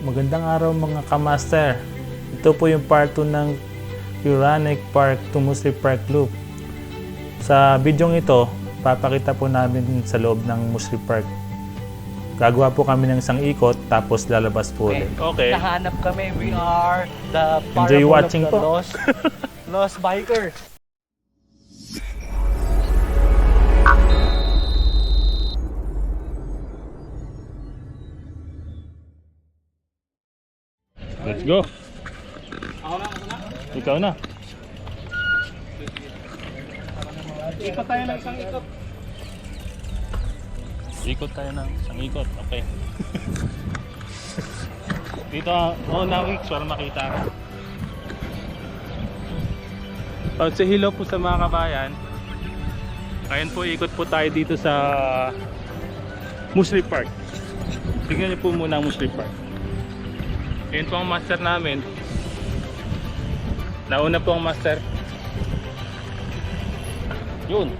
Magandang araw mga kamaster. Ito po yung part 2 ng Uranic Park to Musli Park Loop. Sa bidyong ito, papakita po namin sa loob ng Musli Park. Gagawa po kami ng isang ikot tapos lalabas po ulit. Okay. Nahanap kami. We are the Enjoy parable watching of the po. lost bikers. Let's go. Ikaw na. Ikot tayo ng isang ikot. Ikot tayo ng isang ikot. Okay. Dito, na weeks para makita ka. Sa hello po sa mga kabayan. Ngayon po, ikot po tayo dito sa Musli Park. Tingnan niyo po muna ang Musli Park. Ayun po ang master namin. Nauna po ang master. Yun.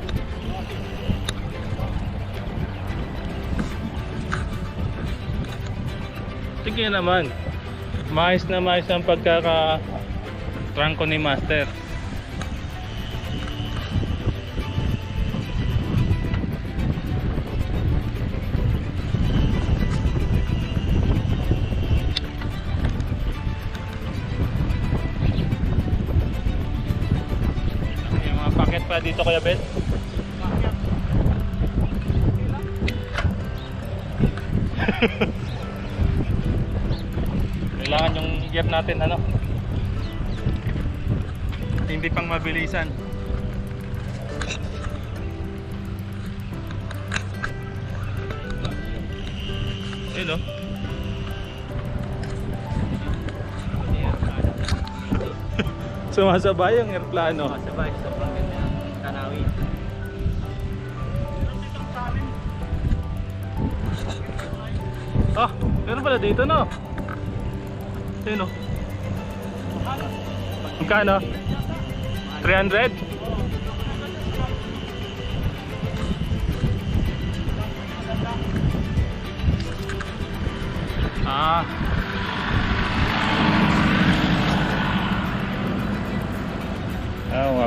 Sige naman. Maayos na maayos ang pagkaka-trangko ni master. Paket pa dito Kuya Ben? Kailangan yung gear natin hindi pang mabilisan. Yun sumasabay ang aeroplano. Sabay sa Tanawi. Meron pala dito Sino? Magkano? 300?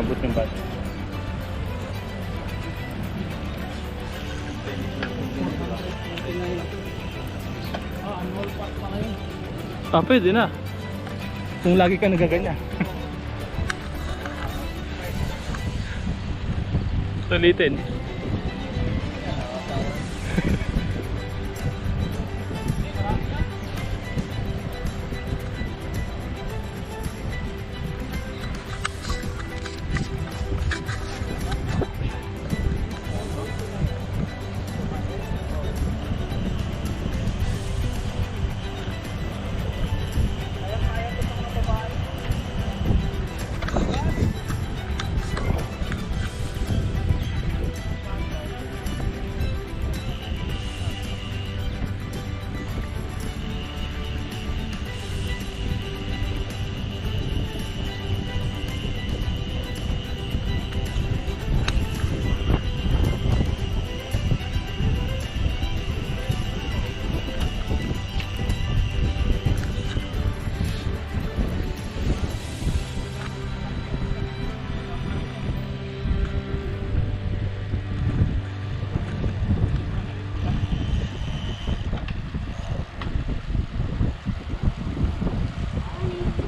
Umabot yung bat. Pwede na. Kung lagi ka nagaganyan. Sulitin.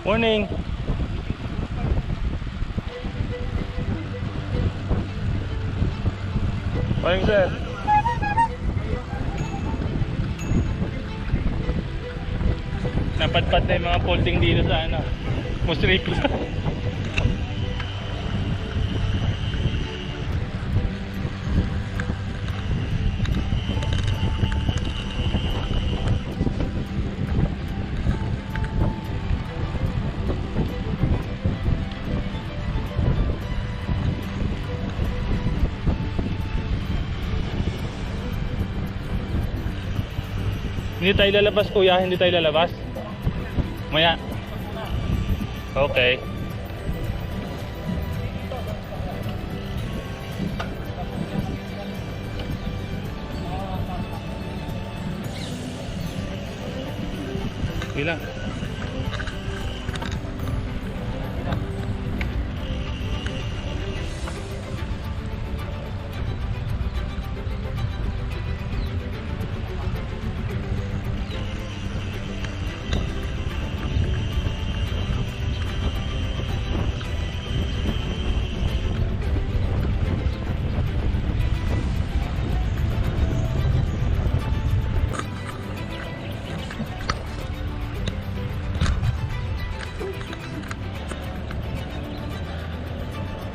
Morning. Morning, sir. Napadpad na yung mga folding dito sa Musli Park. Hindi tayo lalabas kuya, hindi tayo lalabas. Maya. Okay. Ilang?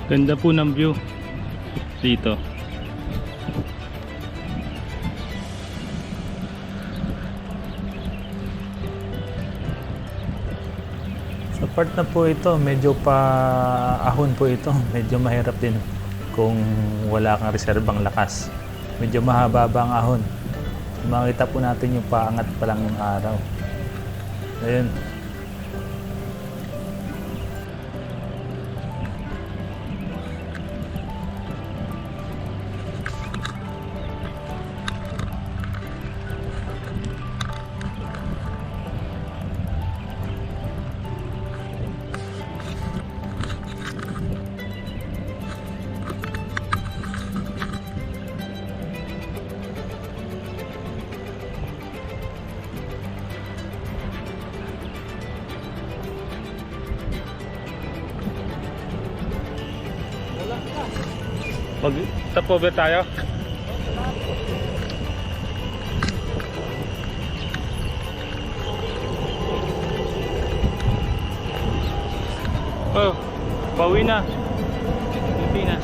Ganda po ng view dito. Sa part na po ito, medyo ahon po ito. Medyo mahirap din kung wala kang reserbang lakas. Medyo mahaba ang ahon. Makita po natin yung paangat pa lang ng araw. Ayun. Mag-stopover tayo. Oh, pauwi na. Pilipinas.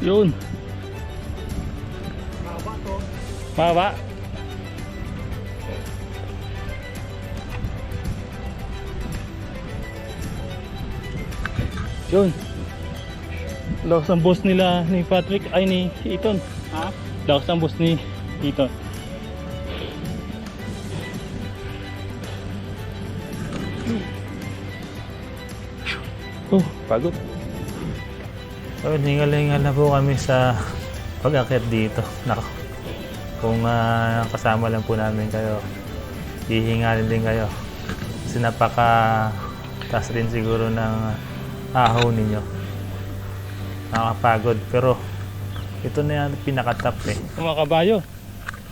Yun. Mahaba to. Mahaba. Yun. Lakas ang boss nila ni Patrick ay ni Ethan. Ha? Lakas ang boss ni Ethan. Oh, pagod. So, hingal-hingal na po kami sa pag-akit dito. Nako. Kung kasama lang po namin kayo, hihingalin din kayo. Kasi napaka-taas rin siguro ng ahaw ninyo. Nakakapagod. Pero ito na yung pinaka-top eh. Mga kabayo.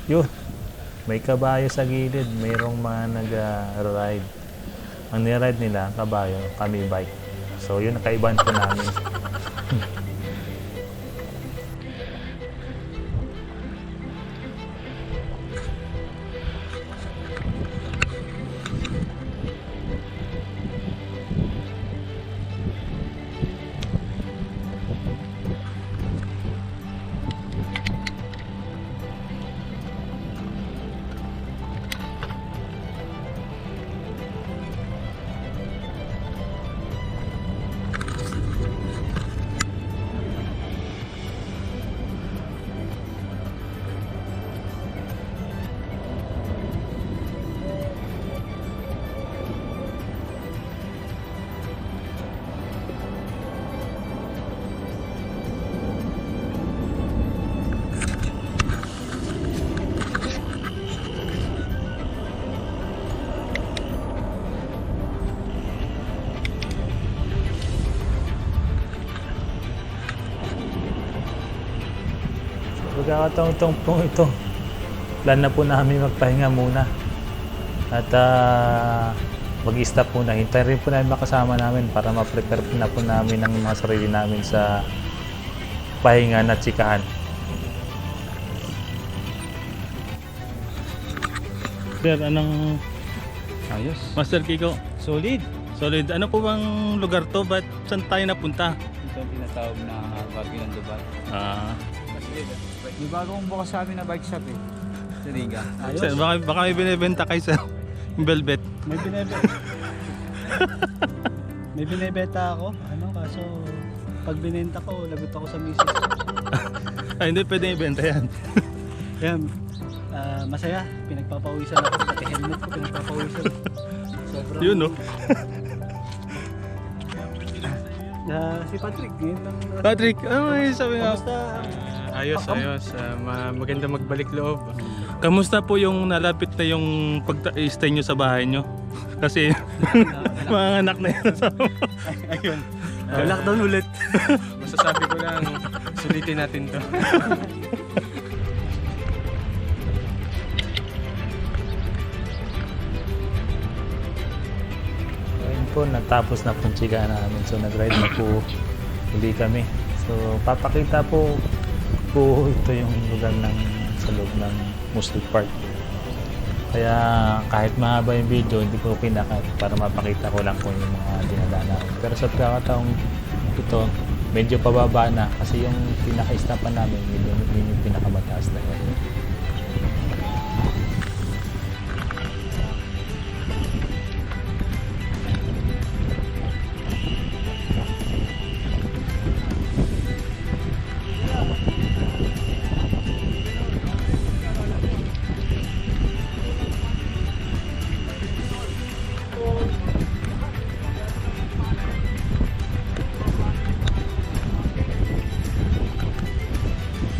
Yun. May kabayo sa gilid. Mayroong mga nag-ride. Ang niride nila, kabayo, kami bike. So yun ang kaibahan po namin. Pagkakataong po ito, plan na po namin magpahinga muna at mag-stop muna. Hintayin rin po namin makasama namin para ma-prepare na po namin ang mga sarili namin sa pahinga na tsikahan. Sir, anong Ayos. Master Kiko? Solid. Solid. Ano po bang lugar to? Ba't saan tayo napunta? Ito ang tinatawag na Baguio ng Dubai. May bagong bukas sa amin na bike shop eh. Sa Riga. Ayos. Sir, baka may binibenta kayo sa Velvet. May binibenta ako. Kaso Pag binenta ko, lagot ako sa misis. Ay, hindi pwedeng ibenta yan. Yan, masaya. Pinagpapawisan ako. Pati helmet ko, pinagpapawisan. Sobrang... Yun, no? Si Patrick, yun lang. Patrick, ano yung sabi nga? Kamusta? Ayos. Maganda magbalik loob. Kamusta po yung nalapit na yung pag-stay nyo sa bahay nyo? Kasi mga anak na yun. Ayun. Lockdown ulit. Masasabi ko lang, sulitin natin to. Ayun po, natapos na pong chika namin. So nag-ride na po uli kami. So papakita po ito yung lugar sa loob ng Muslim Park. Kaya kahit mahaba yung video, hindi ko kinakat para mapakita ko lang po yung mga dinadaan namin. Pero sa pagkakataong ito, medyo pababa na kasi yung pinaka-istapan namin, yun yung pinakamataas na yun.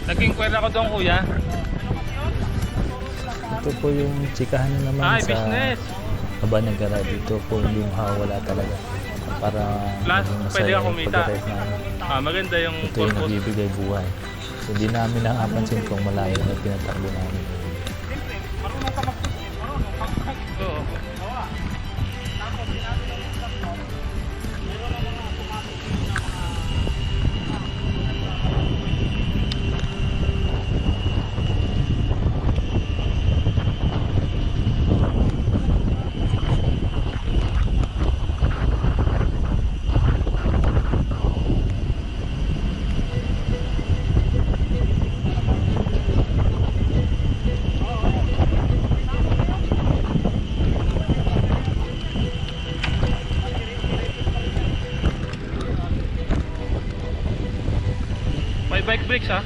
Naging kwera ko doon, kuya. Ito po yung chikahan na naman Ay, sa business! Abanagara. Dito po yung wala talaga. Para Plus, maging pwede masaya ka yung kumita. pag-ride namin. Maganda yung Ito yung purpose. nagbibigay buhay. So, hindi namin nakapansin kung malayo na pinatakbo namin. Oo. May bike brakes, ha?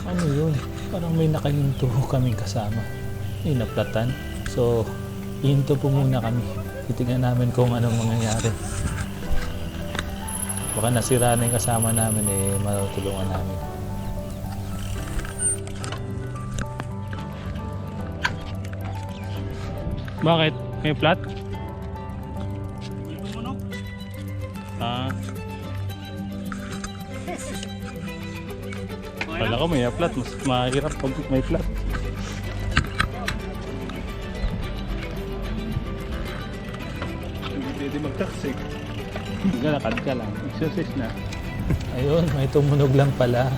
Ano yun? Parang may nakahinto kaming kasama. May naplatan. So, hinto po muna kami. Titignan namin kung anong mangyayari. Baka nasira na yung kasama namin, matutulungan namin. Bakit? May flat? Ah. Wala ko may flat. Mas mahirap pag may flat. Hindi pwede mag-taxi. Galakad ka lang. Exercise na. Ayun, may tumunog lang pala.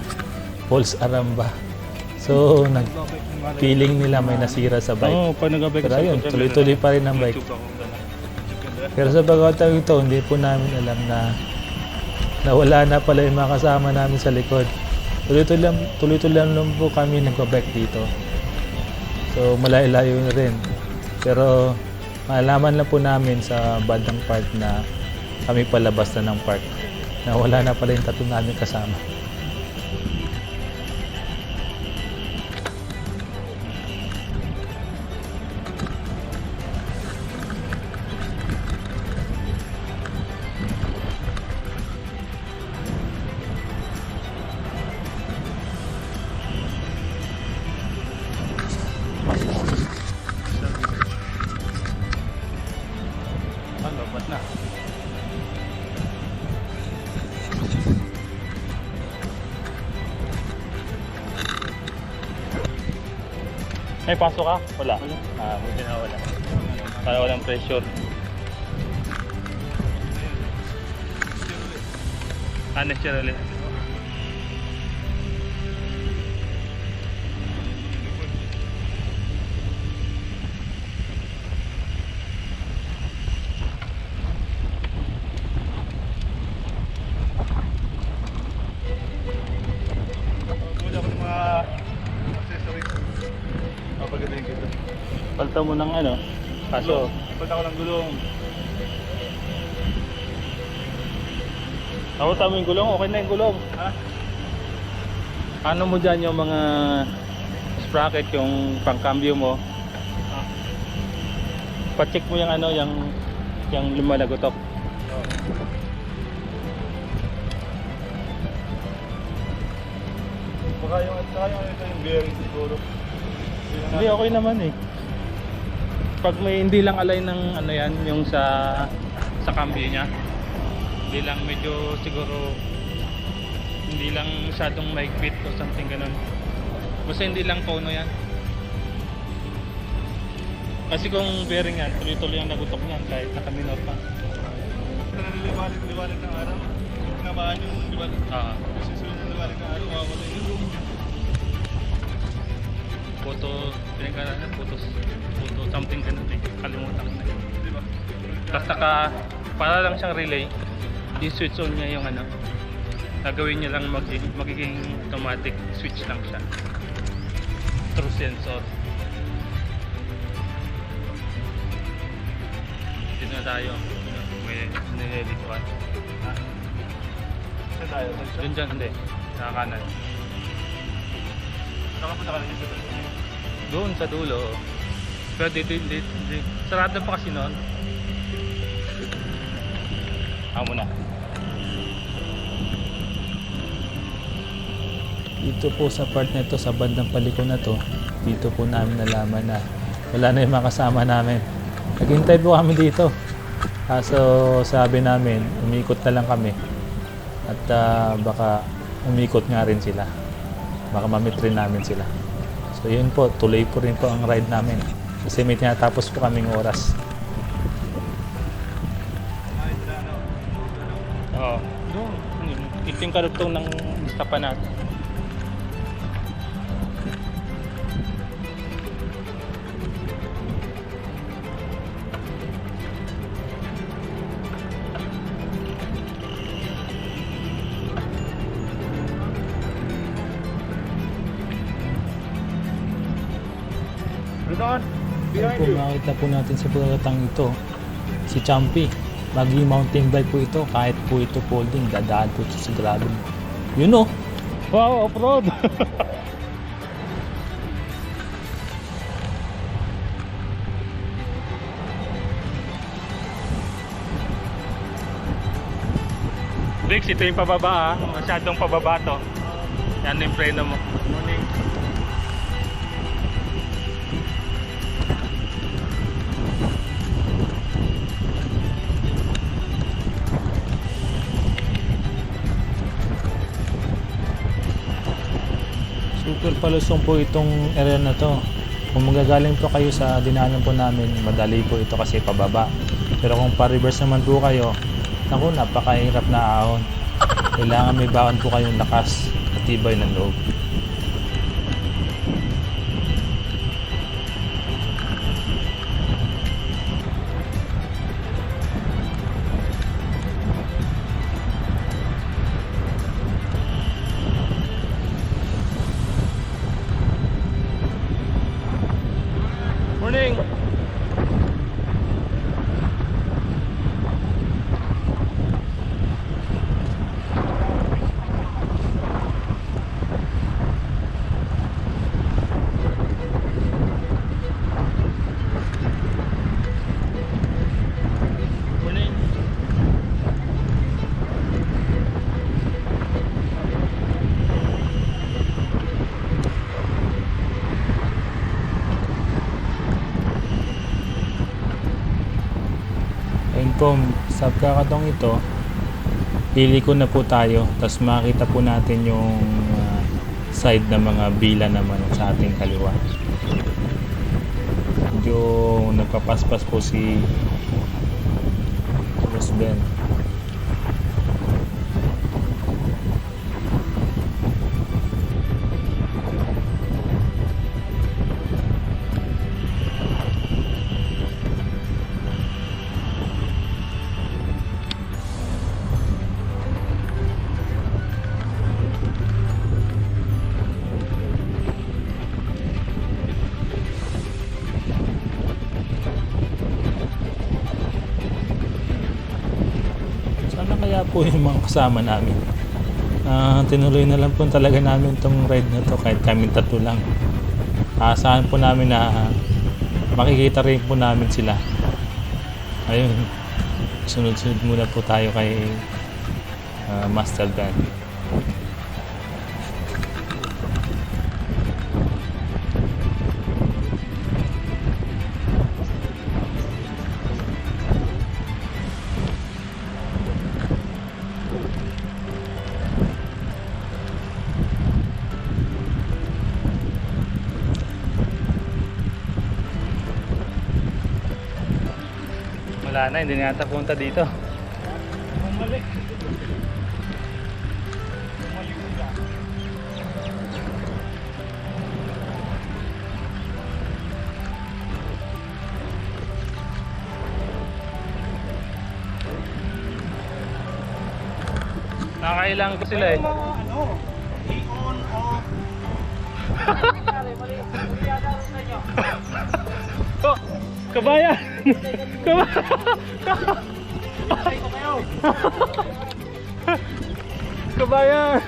False alarm ba? So, feeling nila may nasira sa bike. Oo, pag nag-bike Pero ayun, tuloy-tuloy pa rin ang bike. Pero sa pagkakataon ito, hindi po namin alam na nawala na pala yung mga kasama namin sa likod. Tuloy-tuloy lang po kami nagpa-bike dito. So malayo-layo na rin. Pero malaman lang po namin sa bandang part na kami palabas na ng park. Na wala na pala yung tatlo namin kasama. Ano, ba't na? May pasok ka? Wala. Buti na wala. Para walang pressure. Naturally. Palta mo ng ano? Kaso, palta ko ng gulong. Tama yung gulong? Okay na yung gulong. Ha? Ano mo dyan yung mga sprocket, yung pangkambyo mo? Pa-check mo yung ano, yung lumalagotok. Baka yung ito yung bearing siguro. Hindi, okay naman eh. Pag may hindi lang align ng ano yan, yung sa cambio niya. Hindi lang medyo siguro hindi lang masyadong maigpit o something ganun. Basta hindi lang kono yan. Kasi kung bearing yan, tuloy-tuloy ang nagutok niyan kahit naka-minor pa. Liwanag ng araw. Tinamaan yung liwanag. Kasi sunod ng liwanag ng araw, mawawala yung Photo, pinagkala photo something ganun eh. Kalimutan ko na yun. Diba? Tapos para lang siyang relay, i-switch on niya yung ano. Gagawin niya lang magiging automatic switch lang siya. Through sensor. Dito na tayo. May nililituan. Saan tayo? Yun dyan, hindi. Sa kanan. Nakapunta ka na dito. Doon sa dulo. Pero dito. Sarado pa kasi noon. Ako muna. Dito po sa part na ito, sa bandang paliko na to, dito po namin nalaman na wala na yung mga kasama namin. Naghintay po kami dito. Kaso sabi namin, umikot na lang kami. At baka umikot nga rin sila. Baka mamit rin namin sila. So yun po, tuloy po rin po ang ride namin. Kasi may tinatapos po kaming oras. Oo. Doon. Ito yung karugtong ng istapan natin. Ayan po, makita po natin sa pagkakatang ito, si Champy. Mag-mountain bike po ito, kahit po ito folding, dadaan po ito sa gravel. Yun o! Wow, off-road! Briggs, ito yung pababa ha. Masyadong pababa to. Yan yung preno mo. Morning. Super palusong po itong area na to. Kung magagaling po kayo sa dinaanan po namin, madali po ito kasi pababa. Pero kung pa-reverse naman po kayo, naku, napakahirap na ahon. Kailangan may baon po kayong lakas at tibay ng loob. po, sa kakatong ito, iliko na po tayo. Tapos makita po natin yung side ng mga bila naman sa ating kaliwa. Medyo nagpapaspas po si Boss Ben. Sana kaya po yung mga kasama namin. Tinuloy na lang po talaga namin itong ride na to kahit kami tatlo lang. Asahan po namin na makikita rin po namin sila. Ayun, sunod-sunod muna po tayo kay Master Ben. Wala na, hindi na yata punta dito. Bumalik. Nakakailangan ko sila eh. Ano? I-on, off. Oh, kabayan! Kabayan!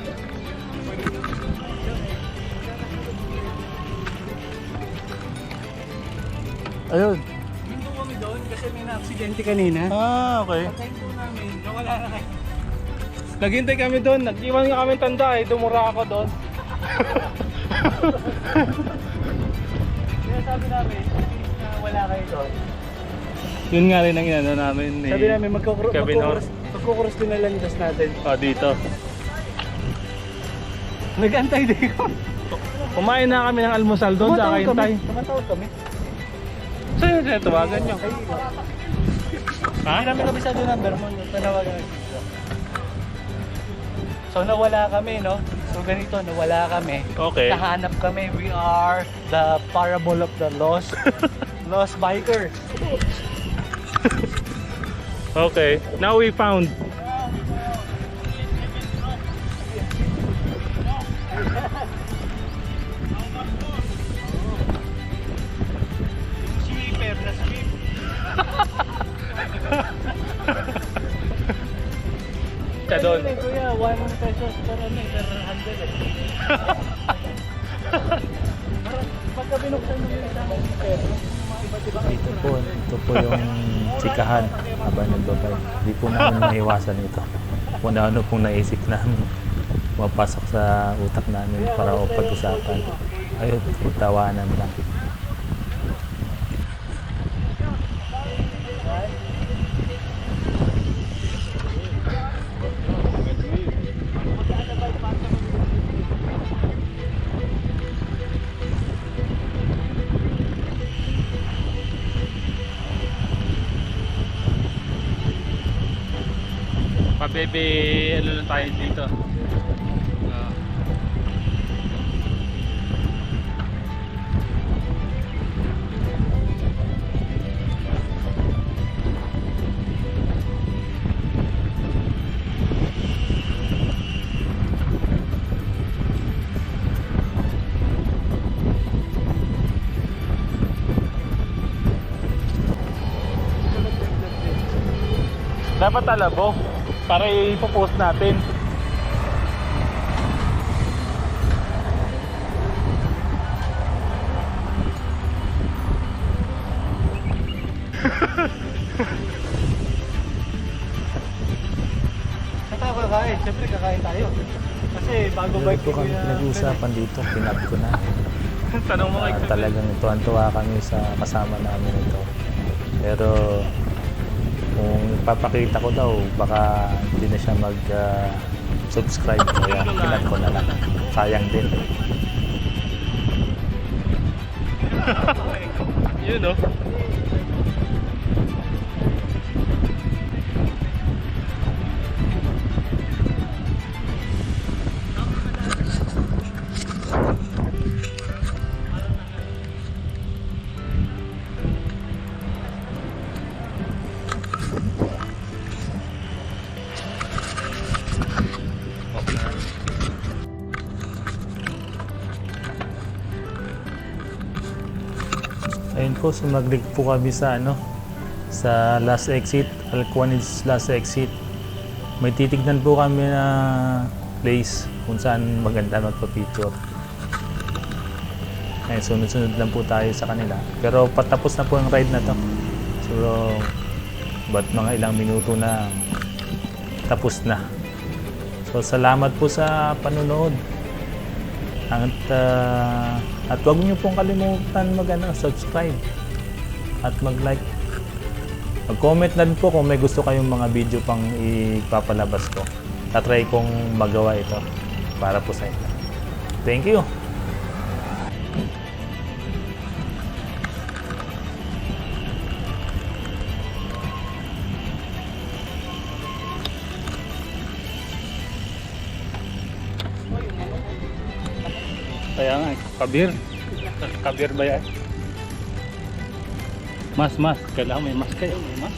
Ayun. Hinto kami doon kasi may na-aksidente kanina. Okay. Hinto namin, nawala na kayo. Naghintay kami doon, nag-iwan nga kami tanda eh, dumura ako doon. Kaya sabi namin, na wala kayo doon. Yun nga rin ang inano namin eh. Sabi namin, Cabinor. magkukuros din na lang yung natin. Oh, dito. Nag-antay din ko. Kumain na kami ng almusal doon sa Kaintay. Tumatawag kami. Saan yung tinatawagan nyo? Ha? Hindi namin kabisado yung number mo. Tanawagan natin. So nawala kami, no? So ganito, nawala kami. Okay. Nahanap kami. We are the parable of the lost lost biker. Okay. Now we found. Sweeper na sweep. Ka doon. Kuya, 1 pesos per ano, per 100 eh. Pagka binuksan mo yung isang pero iba't ibang Ito po yung chikahan habang nagbabay. Hindi po namin maiwasan ito. Kung ano pong naisip namin, mapasok sa utak namin para o pag-usapan. Ayun, tawanan lang. Pabebe, ano lang tayo dito. Dapat talabo para ipopost natin. Saka kakain, siyempre kakain tayo. Kasi bago Meron bike po kami pinag-uusapan dito, pinap ko na. Tanong mo kay Talagang tuwan-tuwa kami sa kasama namin ito. Pero Kung papakita ko daw, baka hindi na siya mag-subscribe. Kaya pinag ko na lang. Sayang din. Yun oh. Ayun po, sumaglig po kami sa sa last exit, Alcuanes last exit. May titignan po kami na place kung saan maganda magpa-picture. Ayun, sunod-sunod lang po tayo sa kanila. Pero patapos na po yung ride na to. So, ba't mga ilang minuto na tapos na. So, salamat po sa panonood. At huwag niyo pong kalimutan subscribe at mag-like. Mag-comment na din po kung may gusto kayong mga video pang ipapalabas ko. Tatry kong magawa ito para po sa inyo. Thank you! Kaya nga, kabir. Kabir ba yan? Mas. Kailangan may mas kayo. May mas.